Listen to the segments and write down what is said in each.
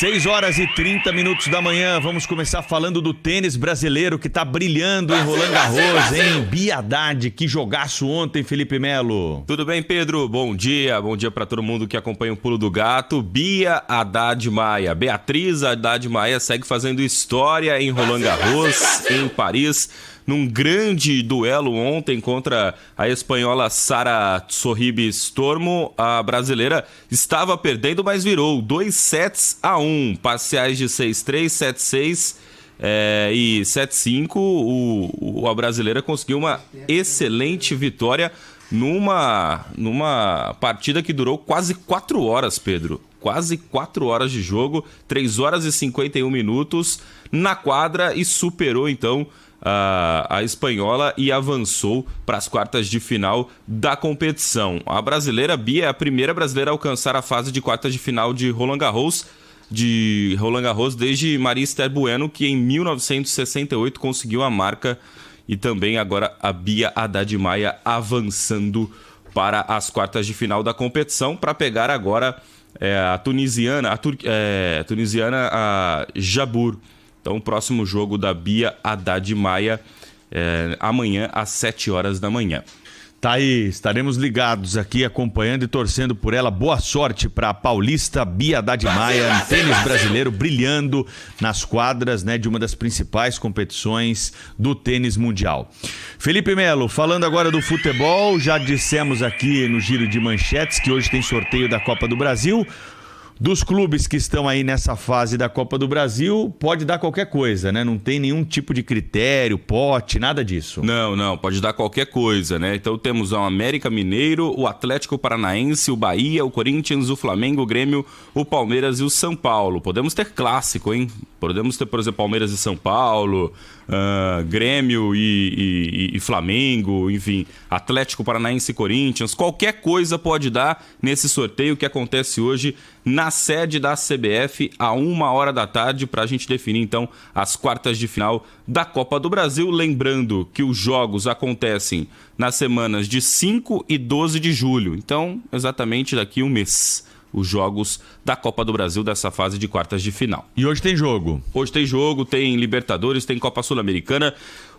6h30 da manhã, vamos começar falando do tênis brasileiro que tá brilhando em Roland Garros, hein? Bia Haddad, que jogaço ontem, Felipe Melo. Tudo bem, Pedro? Bom dia para todo mundo que acompanha o Pulo do Gato. Bia Haddad Maia, Beatriz Haddad Maia segue fazendo história em Roland Garros, em Paris, num grande duelo ontem contra a espanhola Sara Sorribes Tormo. A brasileira estava perdendo, mas virou 2-1, parciais de 6-3, 7-6 e 7-5. A brasileira conseguiu uma excelente vitória numa partida que durou quase 4 horas, Pedro. Quase 4 horas de jogo, 3 horas e 51 minutos na quadra e superou então a espanhola e avançou para as quartas de final da competição. A brasileira Bia é a primeira brasileira a alcançar a fase de quartas de final de Roland Garros desde Maria Esther Bueno, que em 1968 conseguiu a marca, e também agora a Bia Haddad Maia avançando para as quartas de final da competição para pegar agora a tunisiana a Jabeur. Então, o próximo jogo da Bia Haddad Maia amanhã às 7 horas da manhã. Tá aí, estaremos ligados aqui acompanhando e torcendo por ela. Boa sorte para a paulista Bia Haddad Maia, no tênis brasileiro, brilhando nas quadras, né, de uma das principais competições do tênis mundial. Felipe Melo, falando agora do futebol, já dissemos aqui no Giro de Manchetes que hoje tem sorteio da Copa do Brasil. Dos clubes que estão aí nessa fase da Copa do Brasil, pode dar qualquer coisa, né? Não tem nenhum tipo de critério, pote, nada disso. Não, pode dar qualquer coisa, né? Então temos o América Mineiro, o Atlético Paranaense, o Bahia, o Corinthians, o Flamengo, o Grêmio, o Palmeiras e o São Paulo. Podemos ter clássico, hein? Podemos ter, por exemplo, Palmeiras e São Paulo, Grêmio e Flamengo, enfim, Atlético Paranaense e Corinthians. Qualquer coisa pode dar nesse sorteio que acontece hoje na sede da CBF, a 1h da tarde, para a gente definir então as quartas de final da Copa do Brasil. Lembrando que os jogos acontecem nas semanas de 5 e 12 de julho, então exatamente daqui a um mês, os jogos da Copa do Brasil dessa fase de quartas de final. E hoje tem jogo? Hoje tem jogo, tem Libertadores, tem Copa Sul-Americana.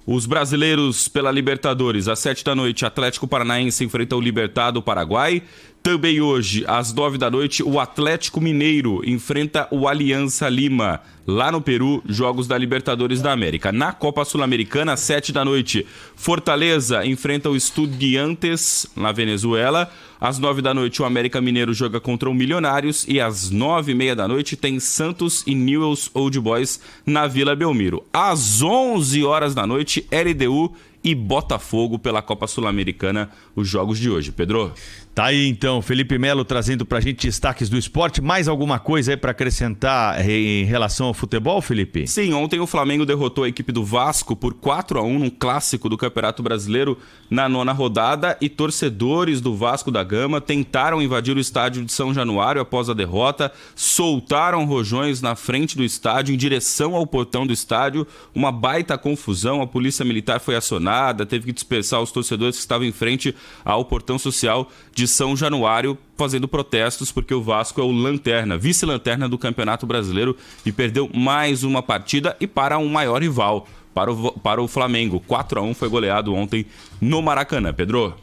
Os brasileiros pela Libertadores, às 7 da noite, Atlético Paranaense enfrenta o Libertad do Paraguai. Também hoje, às 9 da noite, o Atlético Mineiro enfrenta o Alianza Lima, lá no Peru, jogos da Libertadores da América. Na Copa Sul-Americana, às 7 da noite, Fortaleza enfrenta o Estudiantes, na Venezuela. Às 9 da noite, o América Mineiro joga contra o Milionários. E às 9h30 da noite, tem Santos e Newell's Old Boys na Vila Belmiro. Às 11 horas da noite, LDU e Botafogo pela Copa Sul-Americana, os jogos de hoje. Pedro? Tá aí então, Felipe Melo trazendo pra gente destaques do esporte. Mais alguma coisa aí pra acrescentar em relação ao futebol, Felipe? Sim, ontem o Flamengo derrotou a equipe do Vasco por 4-1 num clássico do Campeonato Brasileiro na 9ª rodada, e torcedores do Vasco da Gama tentaram invadir o estádio de São Januário após a derrota, soltaram rojões na frente do estádio em direção ao portão do estádio, uma baita confusão. A polícia militar foi acionada, teve que dispersar os torcedores que estavam em frente ao portão social de São Januário, fazendo protestos porque o Vasco é o lanterna, vice-lanterna do Campeonato Brasileiro, e perdeu mais uma partida e para um maior rival, para o Flamengo. 4-1 foi goleado ontem no Maracanã. Pedro?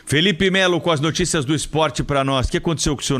Felipe Melo com as notícias do esporte para nós. O que aconteceu com o seu